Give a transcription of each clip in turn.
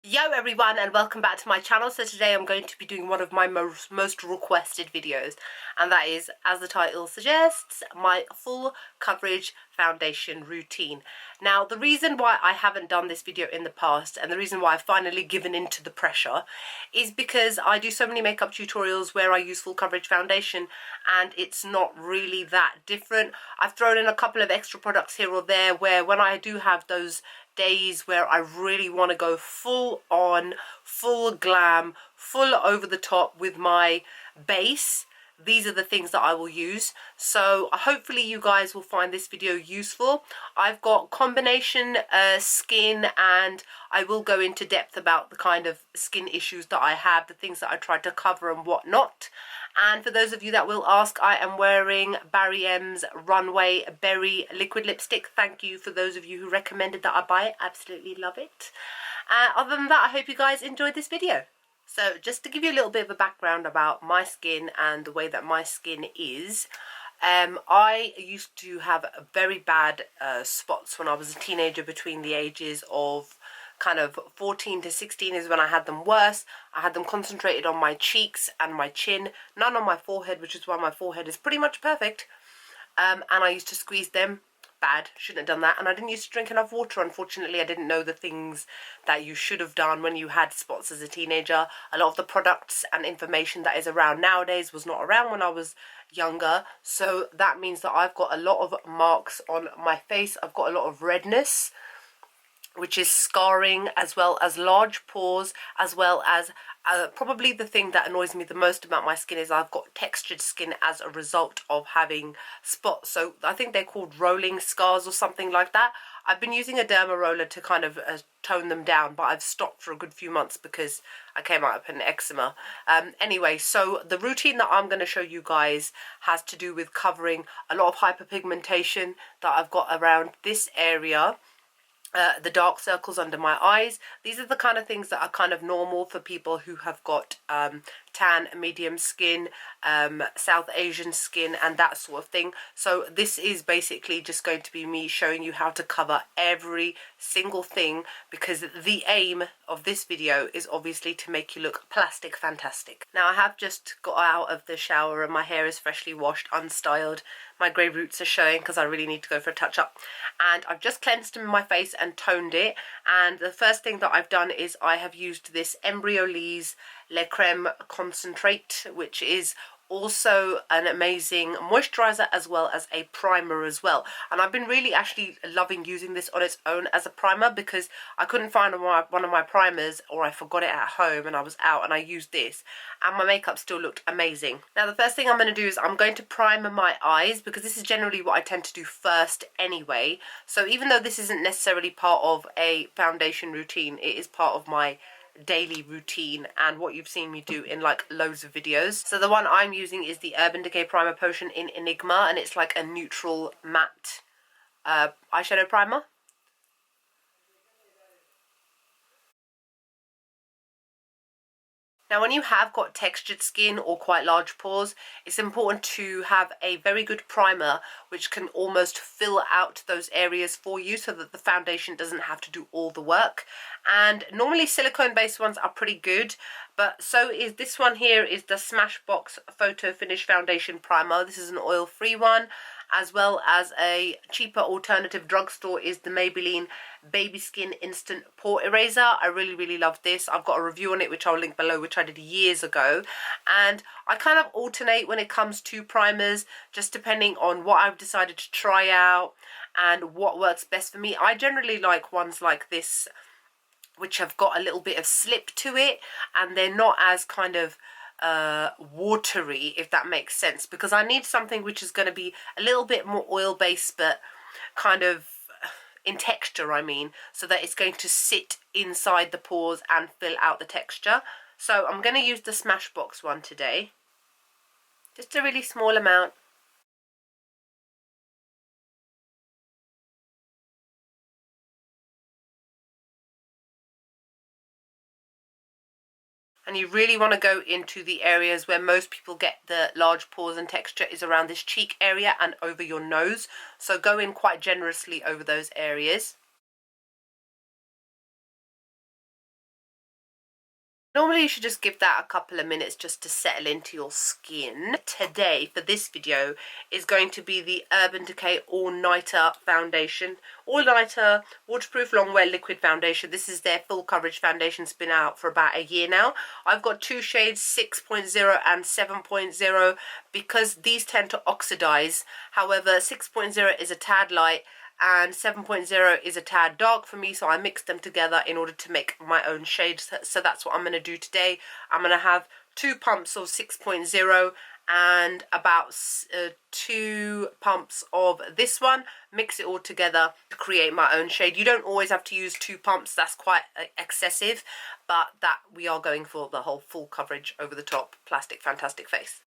Yo everyone, and welcome back to my channel. So today I'm going to be doing one of my most requested videos, and that is, as the title suggests, my full coverage foundation routine. Now, the reason why I haven't done this video in the past, and the reason why I've finally given in to the pressure, is because I do so many makeup tutorials where I use full coverage foundation and it's not really that different. I've thrown in a couple of extra products here or there where when I do have those days where I really want to go full on, full glam, full over the top with my base, these are the things that I will use. So hopefully you guys will find this video useful. I've got combination skin, and I will go into depth about the kind of skin issues that I have, the things that I try to cover and whatnot. And for those of you that will ask, I am wearing Barry M's Runway Berry liquid lipstick. Thank you for those of you who recommended that I buy it. Absolutely love it. Other than that, I hope you guys enjoyed this video. So just to give you a little bit of a background about my skin and the way that my skin is, I used to have very bad spots when I was a teenager. Between the ages of kind of 14 to 16 is when I had them worse. I had them concentrated on my cheeks and my chin, none on my forehead, which is why my forehead is pretty much perfect. And I used to squeeze them. Bad, shouldn't have done that. And I didn't used to drink enough water. Unfortunately, I didn't know the things that you should have done when you had spots as a teenager. A lot of the products and information that is around nowadays was not around when I was younger. So that means that I've got a lot of marks on my face. I've got a lot of redness, which is scarring, as well as large pores, as well as probably the thing that annoys me the most about my skin is I've got textured skin as a result of having spots. So I think they're called rolling scars or something like that. I've been using a derma roller to kind of tone them down, but I've stopped for a good few months because I came out of an eczema. Anyway, so the routine that I'm going to show you guys has to do with covering a lot of hyperpigmentation that I've got around this area. The dark circles under my eyes. These are the kind of things that are kind of normal for people who have got tan, medium skin, South Asian skin, and that sort of thing. So this is basically just going to be me showing you how to cover every single thing, because the aim of this video is obviously to make you look plastic fantastic. Now, I have just got out of the shower and my hair is freshly washed, unstyled. My grey roots are showing because I really need to go for a touch up. And I've just cleansed my face and toned it. And the first thing that I've done is I have used this Embryolisse Lait-Crème Concentrate, which is also an amazing moisturiser as well as a primer as well. And I've been really actually loving using this on its own as a primer, because I couldn't find one of my primers, or I forgot it at home and I was out, and I used this and my makeup still looked amazing. Now, the first thing I'm going to do is I'm going to primer my eyes, because this is generally what I tend to do first anyway. So even though this isn't necessarily part of a foundation routine, it is part of my daily routine and what you've seen me do in like loads of videos. So the one I'm using is the Urban Decay Primer Potion in Enigma, and it's like a neutral matte eyeshadow primer. Now, when you have got textured skin or quite large pores, it's important to have a very good primer which can almost fill out those areas for you, so that the foundation doesn't have to do all the work. And normally silicone based ones are pretty good, but so is this one here, is the Smashbox Photo Finish Foundation Primer. This is an oil free one, as well as a cheaper alternative drugstore is the Maybelline Baby Skin Instant Pore Eraser. I really love this. I've got a review on it which I'll link below, which I did years ago. And I kind of alternate when it comes to primers, just depending on what I've decided to try out and what works best for me. I generally like ones like this, which have got a little bit of slip to it, and they're not as kind of watery, if that makes sense, because I need something which is going to be a little bit more oil based, but kind of in texture, I mean, so that it's going to sit inside the pores and fill out the texture. So I'm going to use the Smashbox one today, just a really small amount. And you really want to go into the areas where most people get the large pores and texture, is around this cheek area and over your nose. So go in quite generously over those areas. Normally you should just give that a couple of minutes just to settle into your skin. Today, for this video, is going to be the Urban Decay All Nighter foundation. All Nighter Waterproof Long Wear Liquid Foundation. This is their full coverage foundation. It's been out for about a year now. I've got two shades, 6.0 and 7.0, because these tend to oxidize. However, 6.0 is a tad light and 7.0 is a tad dark for me, so I mixed them together in order to make my own shades. So that's what I'm going to do today. I'm going to have 2 pumps of 6.0 and about 2 pumps of this one, mix it all together to create my own shade. You don't always have to use 2 pumps, that's quite excessive, but that we are going for the whole full coverage over the top plastic fantastic face.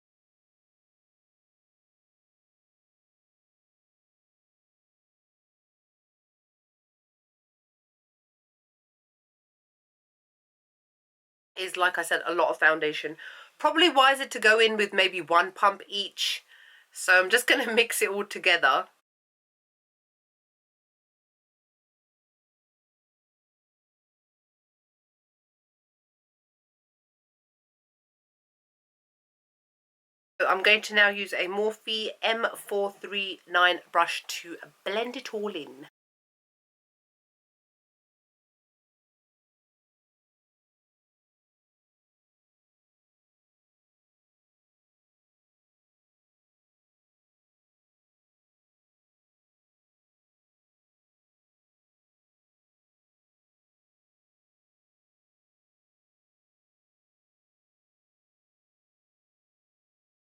Is, like I said, a lot of foundation. Probably wiser to go in with maybe 1 pump each. So I'm just going to mix it all together. So I'm going to now use a Morphe M439 brush to blend it all in.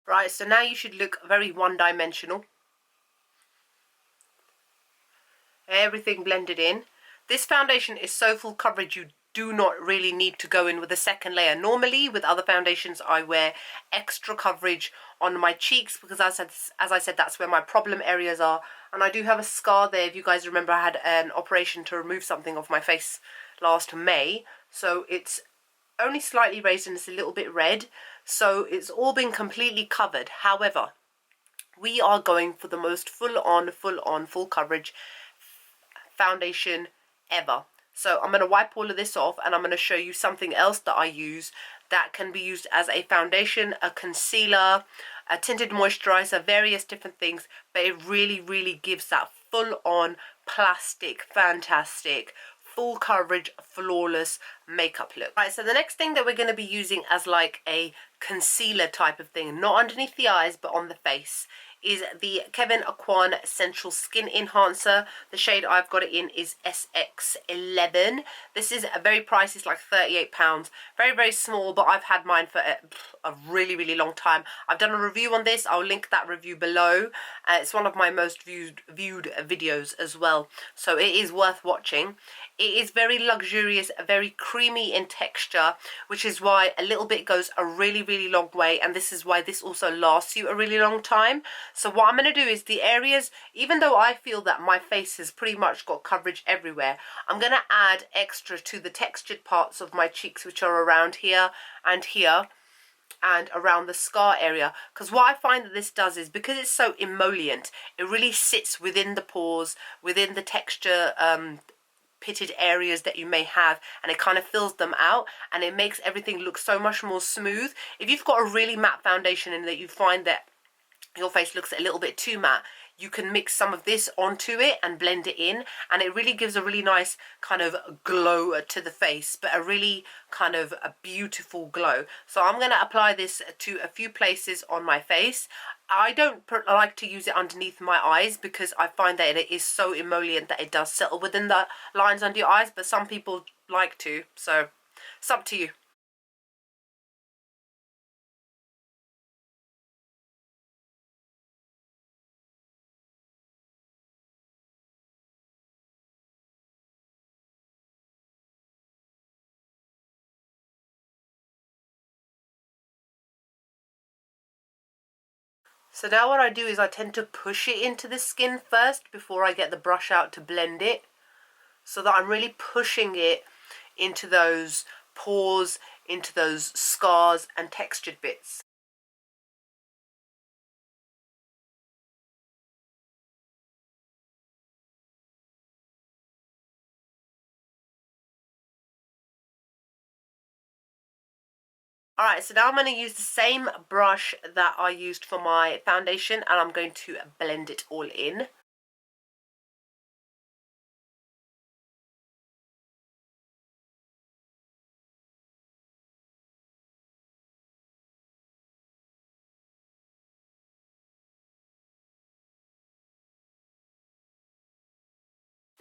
Right, so now you should look very one-dimensional. Everything blended in. This foundation is so full coverage you do not really need to go in with a second layer. Normally with other foundations I wear extra coverage on my cheeks because as I said that's where my problem areas are, and I do have a scar there. If you guys remember, I had an operation to remove something off my face last May, so it's only slightly raised and it's a little bit red, so it's all been completely covered. However, we are going for the most full coverage foundation ever. So I'm going to wipe all of this off and I'm going to show you something else that I use that can be used as a foundation, a concealer, a tinted moisturizer, various different things, but it really gives that full-on plastic, fantastic, full coverage, flawless makeup look. Right, so the next thing that we're going to be using as like a concealer type of thing, not underneath the eyes but on the face, is the Kevyn Aucoin Sensual Skin Enhancer. The shade I've got it in is SX11. This is a very pricey, it's like £38. Very small, but I've had mine for a really long time. I've done a review on this. I'll link that review below. It's one of my most viewed videos as well, so it is worth watching. It is very luxurious, very creamy in texture, which is why a little bit goes a really long way, and this is why this also lasts you a really long time. So what I'm going to do is the areas, even though I feel that my face has pretty much got coverage everywhere, I'm going to add extra to the textured parts of my cheeks, which are around here and around the scar area, because what I find that this does is, because it's so emollient, it really sits within the pores, within the texture pitted areas that you may have, and it kind of fills them out and it makes everything look so much more smooth. If you've got a really matte foundation and that you find that your face looks a little bit too matte, you can mix some of this onto it and blend it in, and it really gives a really nice kind of glow to the face, but a really kind of a beautiful glow. So I'm going to apply this to a few places on my face. I don't like to use it underneath my eyes because I find that it is so emollient that it does settle within the lines under your eyes, but some people like to, so it's up to you. So now what I do is I tend to push it into the skin first before I get the brush out to blend it, so that I'm really pushing it into those pores, into those scars and textured bits. Alright, so now I'm going to use the same brush that I used for my foundation, and I'm going to blend it all in.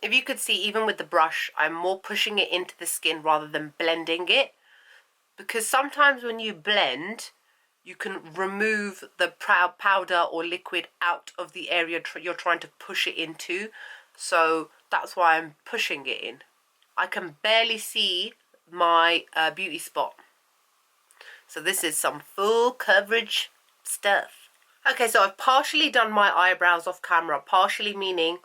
If you could see, even with the brush, I'm more pushing it into the skin rather than blending it. Because sometimes when you blend, you can remove the powder or liquid out of the area you're trying to push it into. So that's why I'm pushing it in. I can barely see my beauty spot. So this is some full coverage stuff. Okay, so I've partially done my eyebrows off camera. Partially meaning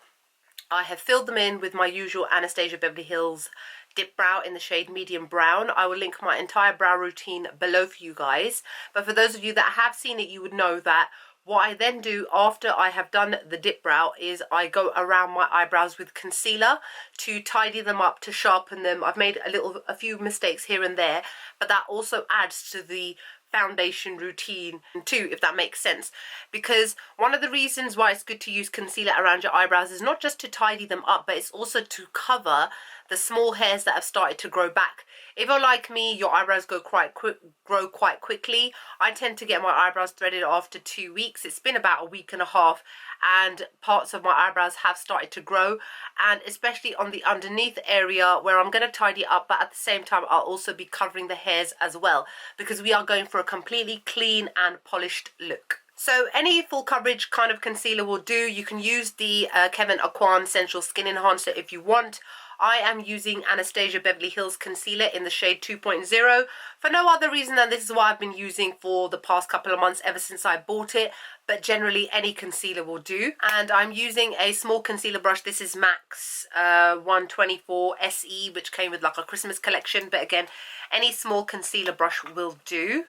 I have filled them in with my usual Anastasia Beverly Hills Dip Brow in the shade Medium Brown. I will link my entire brow routine below for you guys. But for those of you that have seen it, you would know that what I then do after I have done the dip brow is I go around my eyebrows with concealer to tidy them up, to sharpen them. I've made a few mistakes here and there, but that also adds to the foundation routine too, if that makes sense. Because one of the reasons why it's good to use concealer around your eyebrows is not just to tidy them up, but it's also to cover the small hairs that have started to grow back. If you're like me, your eyebrows grow quite quickly. I tend to get my eyebrows threaded after 2 weeks. It's been about a week and a half, and parts of my eyebrows have started to grow, and especially on the underneath area where I'm going to tidy up, but at the same time I'll also be covering the hairs as well, because we are going for a completely clean and polished look. So any full coverage kind of concealer will do. You can use the Kevyn Aucoin Sensual Skin Enhancer if you want. I am using Anastasia Beverly Hills Concealer in the shade 2.0 for no other reason than this is what I've been using for the past couple of months ever since I bought it. But generally any concealer will do. And I'm using a small concealer brush. This is MAC's 124 SE, which came with like a Christmas collection. But again, any small concealer brush will do.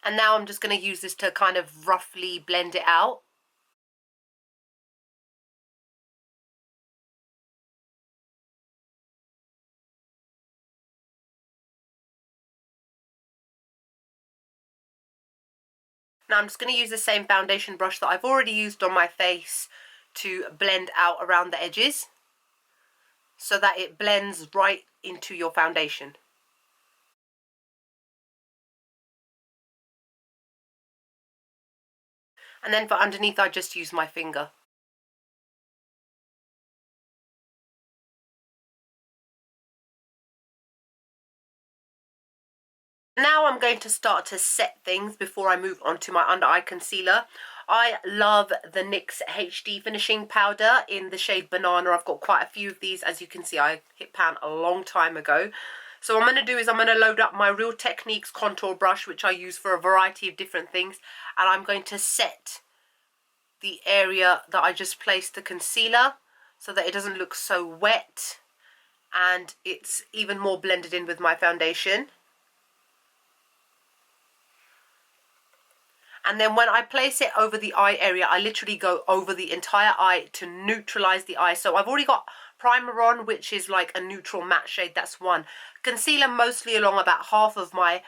And now I'm just going to use this to kind of roughly blend it out. Now I'm just going to use the same foundation brush that I've already used on my face to blend out around the edges, so that it blends right into your foundation. And then for underneath, I just use my finger. Now I'm going to start to set things before I move on to my under eye concealer. I love the NYX HD finishing powder in the shade Banana. I've got quite a few of these. As you can see, I hit pan a long time ago. So what I'm going to do is I'm going to load up my Real Techniques contour brush, which I use for a variety of different things. And I'm going to set the area that I just placed the concealer so that it doesn't look so wet and it's even more blended in with my foundation. And then when I place it over the eye area, I literally go over the entire eye to neutralize the eye. So I've already got primer on, which is like a neutral matte shade. That's one. Concealer mostly along about half of my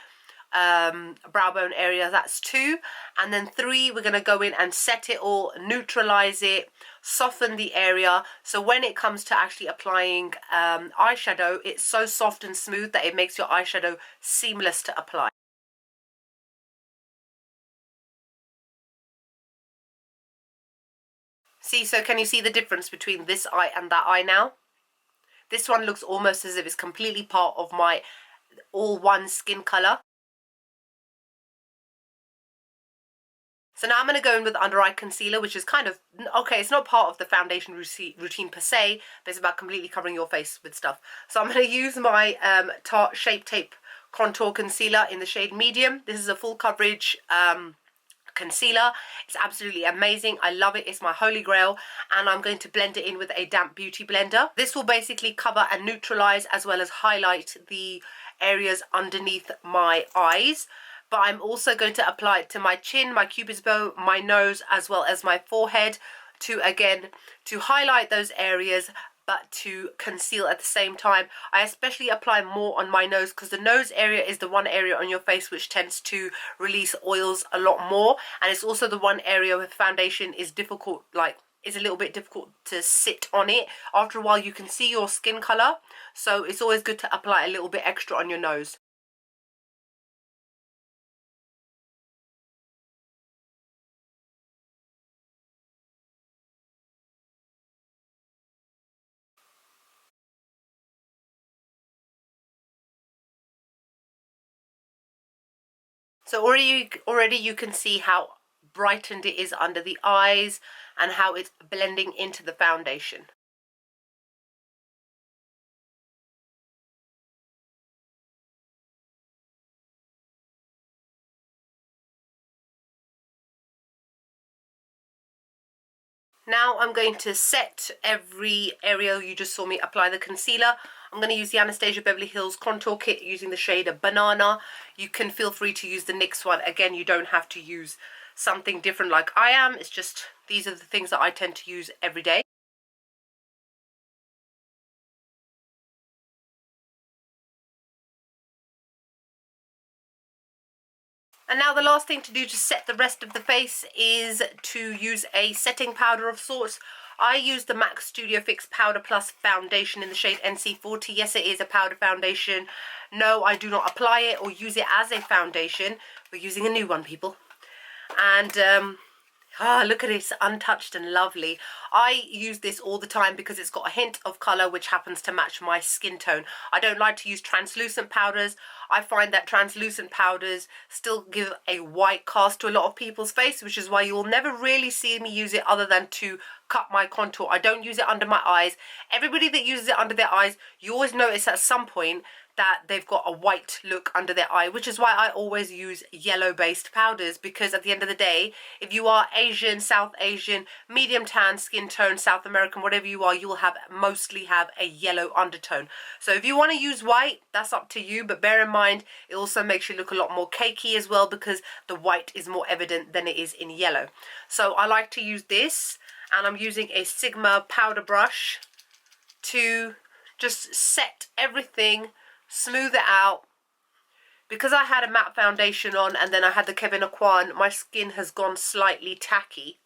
brow bone area. That's two. And then three, we're going to go in and set it all, neutralize it, soften the area. So when it comes to actually applying eyeshadow, it's so soft and smooth that it makes your eyeshadow seamless to apply. See, so can you see the difference between this eye and that eye now? This one looks almost as if it's completely part of my all one skin colour. So now I'm going to go in with under eye concealer, which is kind of, okay, it's not part of the foundation routine per se, but it's about completely covering your face with stuff. So I'm going to use my Tarte Shape Tape Contour Concealer in the shade Medium. This is a full coverage concealer. It's absolutely amazing. I love it. It's my holy grail, and I'm going to blend it in with a damp beauty blender. This will basically cover and neutralize as well as highlight the areas underneath my eyes. But I'm also going to apply it to my chin, my cupid's bow, my nose, as well as my forehead to, again, to highlight those areas but to conceal at the same time. I especially apply more on my nose because the nose area is the one area on your face which tends to release oils a lot more, and it's also the one area with foundation is difficult, like it's a little bit difficult to sit on it. After a while you can see your skin color, so it's always good to apply a little bit extra on your nose. So already you can see how brightened it is under the eyes and how it's blending into the foundation. Now I'm going to set every area you just saw me apply the concealer. I'm going to use the Anastasia Beverly Hills Contour Kit using the shade of Banana. You can feel free to use the NYX one. Again, you don't have to use something different like I am. It's just these are the things that I tend to use every day. And now the last thing to do to set the rest of the face is to use a setting powder of sorts. I use the MAC Studio Fix Powder Plus Foundation in the shade NC40. Yes, it is a powder foundation. No, I do not apply it or use it as a foundation. We're using a new one, people. And look at it, it's untouched and lovely. I use this all the time because it's got a hint of colour which happens to match my skin tone. I don't like to use translucent powders. I find that translucent powders still give a white cast to a lot of people's face, which is why you'll never really see me use it other than to cut my contour. I don't use it under my eyes. Everybody that uses it under their eyes, you always notice at some point that they've got a white look under their eye, which is why I always use yellow based powders, because at the end of the day, if you are Asian, South Asian, medium tan skin tone, South American, whatever you are, you will mostly have a yellow undertone. So if you want to use white, that's up to you, but bear in mind it also makes you look a lot more cakey as well because the white is more evident than it is in yellow. So I like to use this, and I'm using a Sigma powder brush to just set everything, smooth it out. Because I had a matte foundation on and then I had the Kevyn Aucoin, my skin has gone slightly tacky.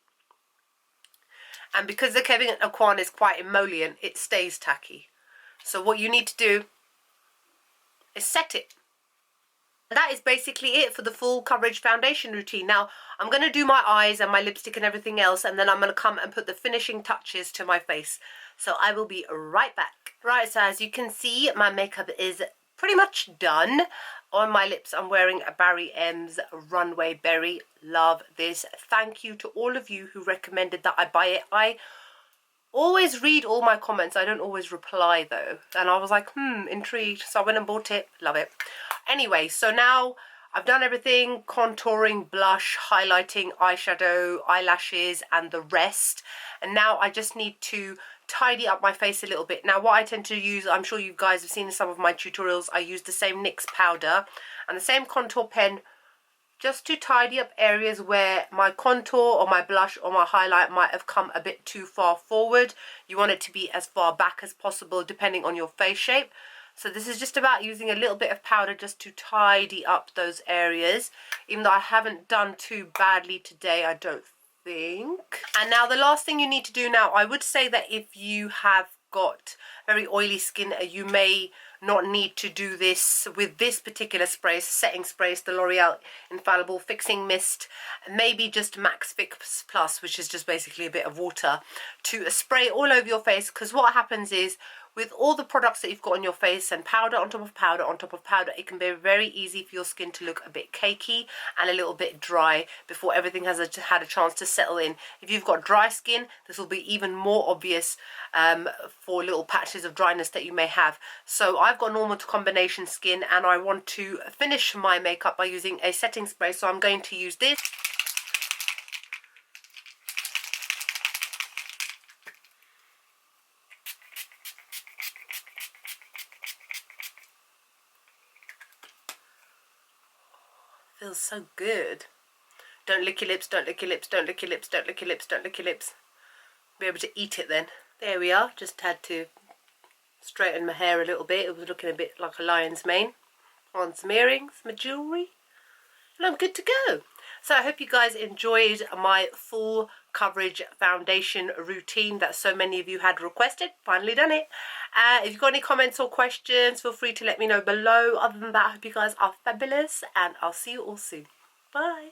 And because the Kevyn Aucoin is quite emollient, it stays tacky. So what you need to do is set it. And that is basically it for the full coverage foundation routine. Now, I'm going to do my eyes and my lipstick and everything else, and then I'm going to come and put the finishing touches to my face. So I will be right back. Right, so as you can see, my makeup is pretty much done. On my lips, I'm wearing a Barry M's Runway Berry. Love this. Thank you to all of you who recommended that I buy it. I always read all my comments. I don't always reply though. And I was like, intrigued. So I went and bought it. Love it. Anyway, so now I've done everything. Contouring, blush, highlighting, eyeshadow, eyelashes, and the rest. And now I just need to tidy up my face a little bit. Now what I tend to use, I'm sure you guys have seen in some of my tutorials, I use the same NYX powder and the same contour pen just to tidy up areas where my contour or my blush or my highlight might have come a bit too far forward. You want it to be as far back as possible depending on your face shape. So this is just about using a little bit of powder just to tidy up those areas, even though I haven't done too badly today, I don't think. And now the last thing you need to do now, I would say that if you have got very oily skin, you may not need to do this with this particular spray. It's a setting spray. It's the L'Oreal Infallible Fixing Mist. Maybe just Max Fix Plus, which is just basically a bit of water, to spray all over your face, because what happens is with all the products that you've got on your face and powder on top of powder on top of powder, it can be very easy for your skin to look a bit cakey and a little bit dry before everything has had a chance to settle in. If you've got dry skin, this will be even more obvious for little patches of dryness that you may have. So I've got normal to combination skin and I want to finish my makeup by using a setting spray. So I'm going to use this. Feels so good. Don't lick your lips, don't lick your lips, don't lick your lips, don't lick your lips, don't lick your lips. Be able to eat it then. There we are. Just had to straighten my hair a little bit. It was looking a bit like a lion's mane. On some earrings, my jewellery. And I'm good to go. So I hope you guys enjoyed my full coverage foundation routine that so many of you had requested. Finally done it. If you've got any comments or questions, feel free to let me know below. Other than that, I hope you guys are fabulous and I'll see you all soon. Bye.